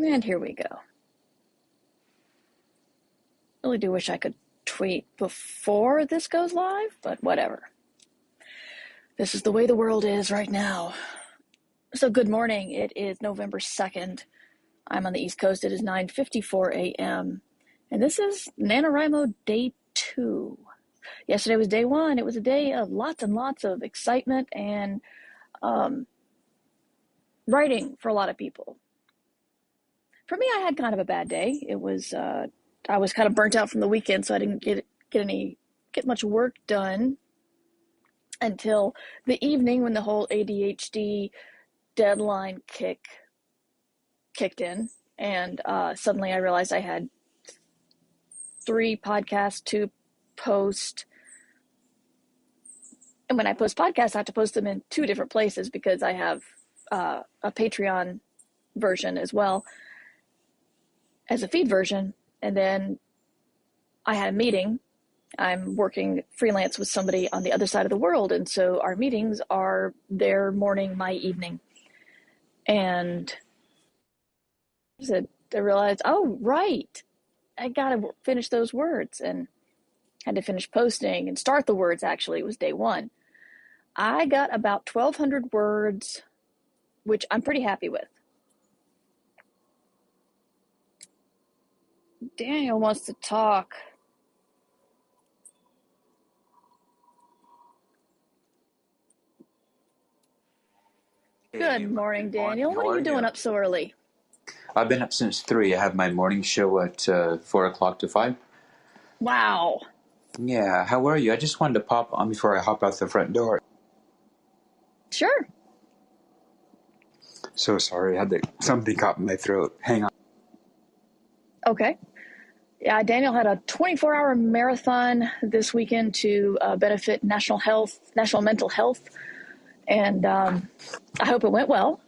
And here we go. Really do wish I could tweet before this goes live, but whatever. This is the way the world is right now. So good morning. It is November 2nd. I'm on the East Coast. It is 9:54 a.m. And this is NaNoWriMo Day 2. Yesterday was Day 1. It was a day of lots and lots of excitement and writing for a lot of people. For me, I had kind of a bad day. It was I was kind of burnt out from the weekend, so I didn't get much work done until the evening when the whole ADHD deadline kicked in, and suddenly I realized I had 3 podcasts to post. And when I post podcasts, I have to post them in 2 different places because I have a Patreon version as well as a feed version. And then I had a meeting. I'm working freelance with somebody on the other side of the world, and so our meetings are their morning, my evening. And I realized, oh, right, I got to finish those words, and had to finish posting and start the words. Actually, it was day 1. I got about 1,200 words, which I'm pretty happy with. Daniel wants to talk. Good morning, Daniel. What are you doing up so early? I've been up since 3. I have my morning show at 4 o'clock to 5. Wow. Yeah, how are you? I just wanted to pop on before I hop out the front door. Sure. So sorry, I had something caught in my throat. Hang on. Okay. Yeah, Daniel had a 24-hour marathon this weekend to benefit national mental health, and I hope it went well.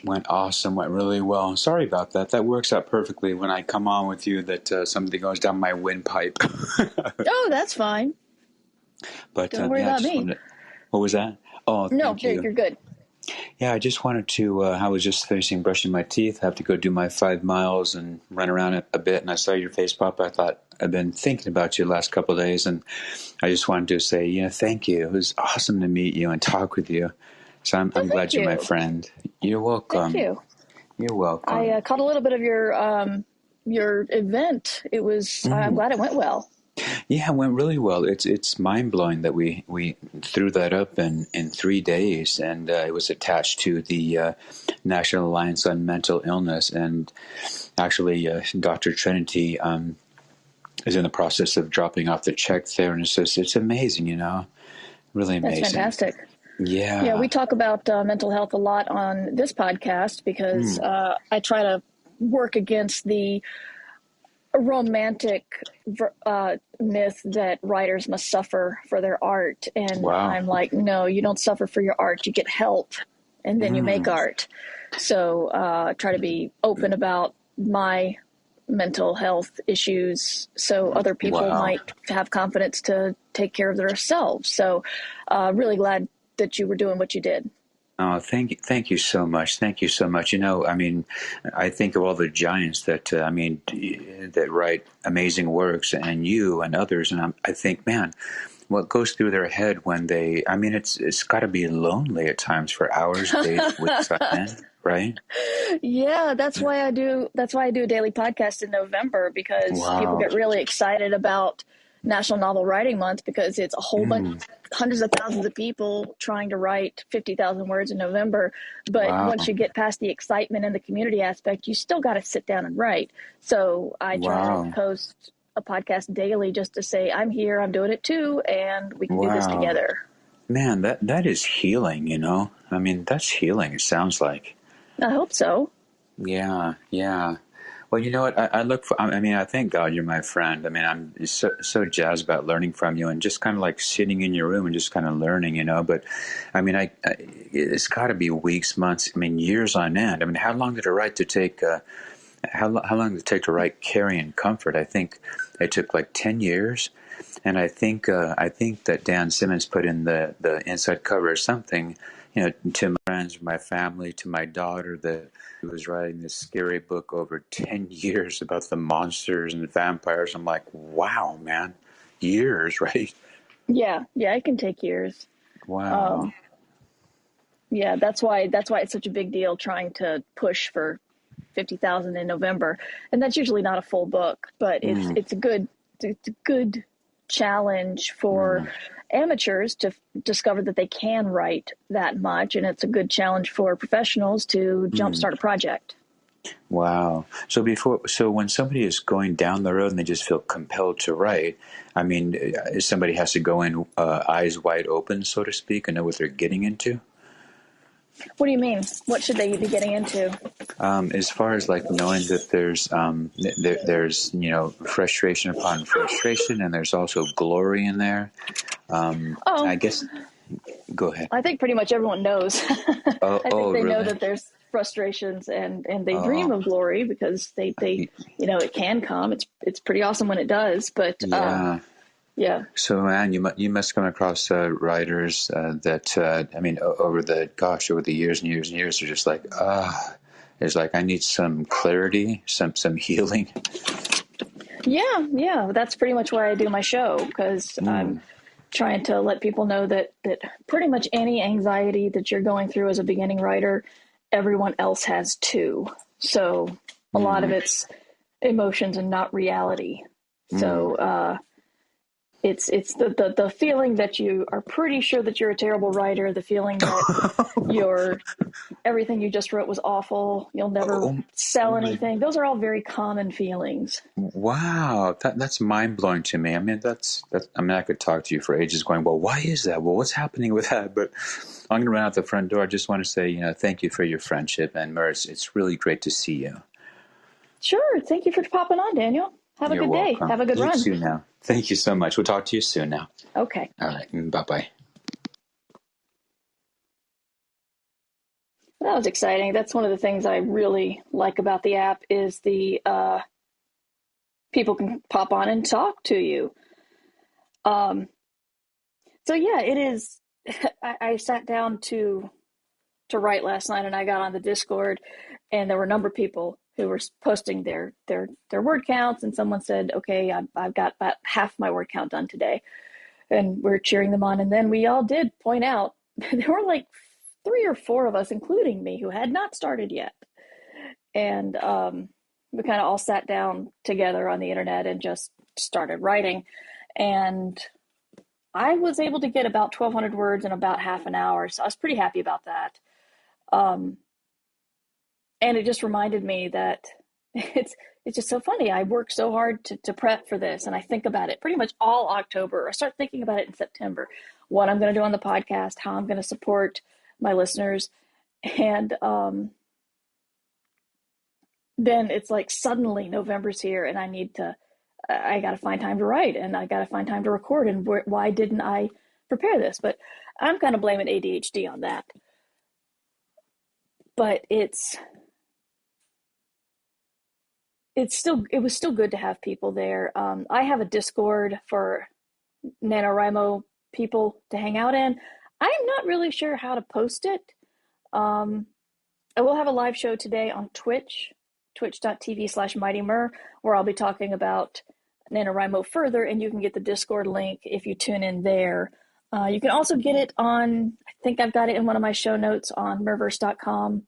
Went awesome, went really well. Sorry about that. That works out perfectly when I come on with you that something goes down my windpipe. Oh, that's fine. But don't worry about me. What was that? Oh, no, thank you. You're good. Yeah, I just wanted to, I was just finishing brushing my teeth. I have to go do my 5 miles and run around a bit. And I saw your face pop. I thought, I've been thinking about you the last couple of days. And I just wanted to say, thank you. It was awesome to meet you and talk with you. So I'm glad you're my friend. You're welcome. Thank you. You're welcome. I caught a little bit of your event. It was, I'm glad it went well. Yeah, it went really well. It's mind-blowing that we threw that up in 3 days, and it was attached to the National Alliance on Mental Illness. And actually, Dr. Trinity is in the process of dropping off the check there, and it's amazing, really amazing. That's fantastic. Yeah, we talk about mental health a lot on this podcast because I try to work against the romantic myth that writers must suffer for their art. And I'm like, no, you don't suffer for your art. You get help, and then you make art. So try to be open about my mental health issues so other people might have confidence to take care of themselves. So really glad that you were doing what you did. Oh, thank you so much. Thank you so much. I think of all the giants that write amazing works, and you and others, and I think, man, what goes through their head when it's got to be lonely at times for hours, days, weeks on end, right? Yeah, that's why I do a daily podcast in November, because people get really excited about National Novel Writing Month, because it's a whole bunch, hundreds of thousands of people trying to write 50,000 words in November. But once you get past the excitement and the community aspect, you still got to sit down and write. So I try to post a podcast daily just to say, I'm here, I'm doing it too, and we can do this together. Man, that is healing, that's healing, it sounds like. I hope so. Yeah. Well, you know what? I thank God you're my friend. I'm so jazzed about learning from you, and just kind of like sitting in your room and just kind of learning, But, it's got to be weeks, months, years on end. How long did it write to take? How long did it take to write Carry and Comfort? I think it took like 10 years, and I think that Dan Simmons put in the inside cover or something. to my friends, my family, to my daughter that was writing this scary book over 10 years about the monsters and vampires. I'm like, wow, man, years, right? Yeah, it can take years. Wow. Um, yeah, that's why it's such a big deal trying to push for 50,000 in November, and that's usually not a full book, but Mm, it's a good challenge for mm, amateurs to discover that they can write that much, and it's a good challenge for professionals to mm. jumpstart a project. Wow. So when somebody is going down the road and they just feel compelled to write, I mean, somebody has to go in eyes wide open, so to speak, and know what they're getting into. What do you mean? What should they be getting into? As far as like knowing that there's frustration upon frustration, and there's also glory in there. Oh, I guess. Go ahead. I think pretty much everyone knows. Oh, I think oh, they know really? that there's frustrations and they dream Oh, of glory because they it can come. It's pretty awesome when it does, but yeah. yeah. So, man, you must come across writers that I mean, over the years and years and years, are just like, it's like I need some clarity, some healing. Yeah, that's pretty much why I do my show, because I'm Mm, trying to let people know that pretty much any anxiety that you're going through as a beginning writer, everyone else has too. So a lot of mm, it's emotions and not reality. mm. So it's the feeling that you are pretty sure that you're a terrible writer, the feeling that your everything you just wrote was awful, you'll never Oh, oh sell my! anything. Those are all very common feings. Wow, that's mind blowing to me. I mean, that's. I mean, I could talk to you for ages, going, well, why is that? Well, what's happening with that? But I'm going to run out the front door. I just want to say, thank you for your friendship, and Merce, it's really great to see you. Sure. Thank you for popping on, Daniel. Have a You're good day. welcome. Have a good You run. too now. Thank you so much. We'll talk to you soon now. Okay. All right. Bye bye. That was exciting. That's one of the things I really like about the app is the people can pop on and talk to you. Um, so yeah, it is. I sat down to write last night, and I got on the Discord, and there were a number of people who were posting their word counts, and someone said, "Okay, I've got about half my word count done today," and we're cheering them on. And then we all did point out there were like 3 or 4 of us, including me, who had not started yet, and we kind of all sat down together on the internet and just started writing, and I was able to get about 1,200 words in about half an hour, so I was pretty happy about that. Um, and it just reminded me that it's just so funny. I worked so hard to prep for this, and I think about it pretty much all October. I start thinking about it in September, what I'm going to do on the podcast, how I'm going to support my listeners, and then it's like suddenly November's here, and I got to find time to write, and I got to find time to record. And why didn't I prepare this? But I'm kind of blaming ADHD on that. But it was still good to have people there. I have a Discord for NaNoWriMo people to hang out in. I'm not really sure how to post it. Um, I will have a live show today on Twitch, twitch.tv/MightyMur, where I'll be talking about NaNoWriMo further, and you can get the Discord link if you tune in there. You can also get it on, I think I've got it in one of my show notes on Merverse.com,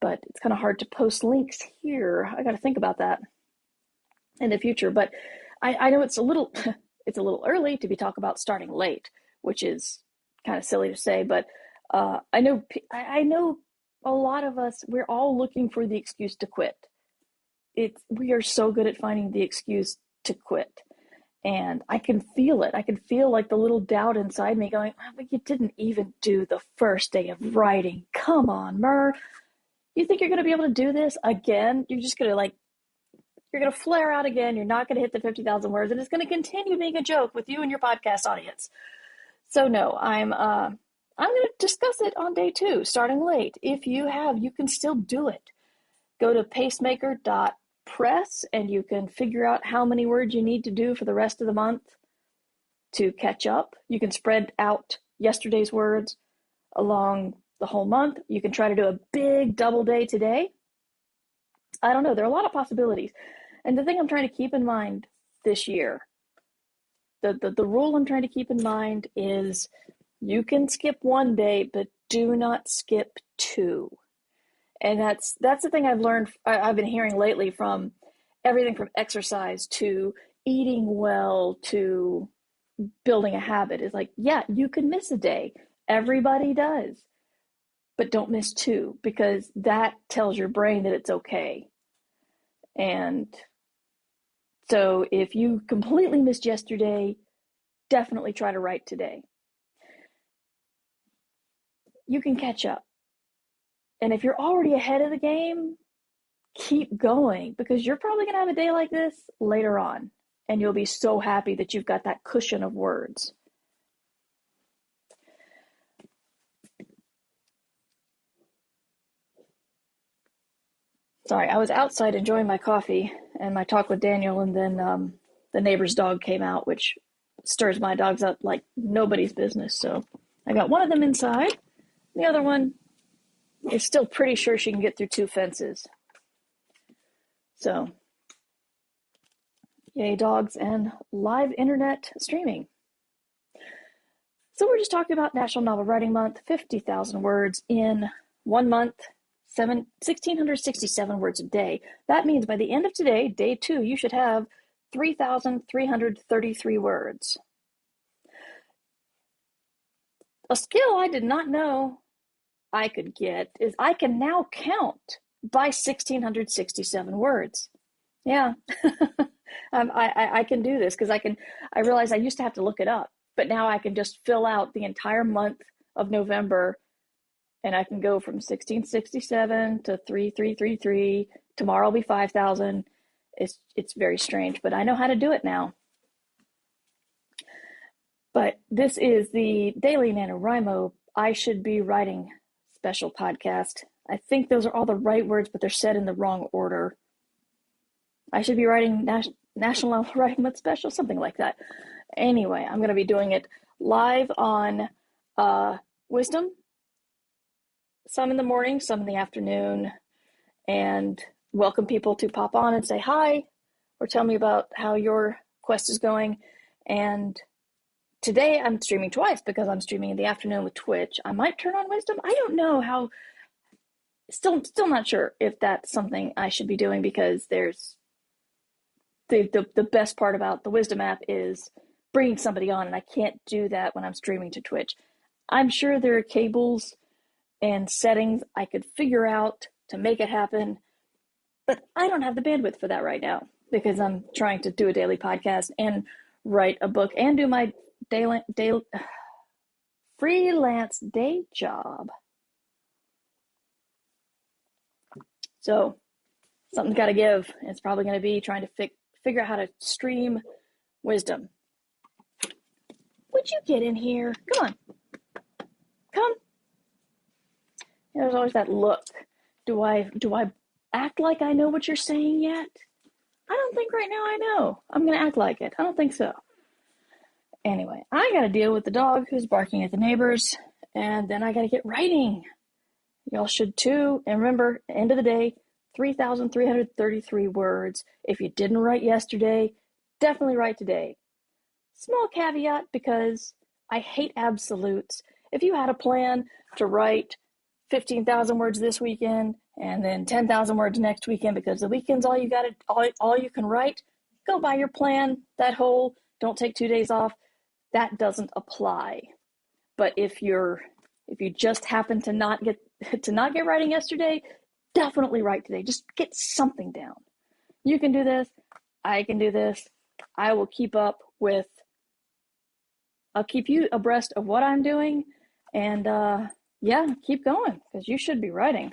but it's kind of hard to post links here. I got to think about that in the future. But I know it's a little it's a little early to be talking about starting late, which is kind of silly to say. But I know a lot of us, we're all looking for the excuse to quit. We are so good at finding the excuse to quit. And I can feel it. I can feel like the little doubt inside me going, oh, but you didn't even do the first day of writing. Come on, Mur. You think you're going to be able to do this again? You're just going to you're going to flare out again. You're not going to hit the 50,000 words, and it's going to continue being a joke with you and your podcast audience. So no, I'm going to discuss it on day 2, starting late. If you can still do it. Go to pacemaker.press, and you can figure out how many words you need to do for the rest of the month to catch up. You can spread out yesterday's words along the whole month. You can try to do a big double day today. I don't know. There are a lot of possibilities. And the thing I'm trying to keep in mind this year, the rule I'm trying to keep in mind is you can skip one day, but do not skip two. And that's the thing I've learned, I've been hearing lately, from everything from exercise to eating well to building a habit, is like, yeah, you can miss a day. Everybody does. But don't miss two, because that tells your brain that it's okay. And so if you completely missed yesterday, definitely try to write today. You can catch up. And if you're already ahead of the game, keep going, because you're probably going to have a day like this later on. And you'll be so happy that you've got that cushion of words. Sorry, I was outside enjoying my coffee and my talk with Daniel, and then the neighbor's dog came out, which stirs my dogs up like nobody's business. So I got one of them inside. The other one is still pretty sure she can get through two fences. So, yay dogs and live internet streaming. So we're just talking about National Novel Writing Month, 50,000 words in 1 month, 1,667 words a day. That means by the end of today, day 2, you should have 3,333 words. A skill I did not know I could get is I can now count by 1,667 words. Yeah, I can do this, because I realize I used to have to look it up, but now I can just fill out the entire month of November, and I can go from 1,667 to 3,333. Tomorrow will be 5,000. It's very strange, but I know how to do it now. But this is the Daily NaNoWriMo I Should Be Writing special podcast. I think those are all the right words, but they're said in the wrong order. I should be writing National Writing Month special, something like that. Anyway, I'm going to be doing it live on Wisdom, some in the morning, some in the afternoon, and welcome people to pop on and say hi or tell me about how your quest is going. And today I'm streaming twice, because I'm streaming in the afternoon with Twitch. I might turn on Wisdom. I don't know how. Still not sure if that's something I should be doing, because there's the best part about the Wisdom app is bringing somebody on, and I can't do that when I'm streaming to Twitch. I'm sure there are cables and settings I could figure out to make it happen, but I don't have the bandwidth for that right now, because I'm trying to do a daily podcast and write a book and do my daily freelance day job. So something's got to give. It's probably going to be trying to figure out how to stream Wisdom. Would you get in here? Come on. Come. There's always that look. Do I act like I know what you're saying yet? I don't think right now I know. I'm going to act like it. I don't think so. Anyway, I got to deal with the dog who's barking at the neighbors, and then I got to get writing. Y'all should too. And remember, end of the day, 3,333 words. If you didn't write yesterday, definitely write today. Small caveat, because I hate absolutes. If you had a plan to write 15,000 words this weekend and then 10,000 words next weekend, because the weekend's all you you can write, go by your plan. That whole don't take 2 days off, that doesn't apply. But if you just happen to not get writing yesterday, definitely write today. Just get something down. You can do this. I can do this. I will I'll keep you abreast of what I'm doing, and yeah, keep going, because you should be writing.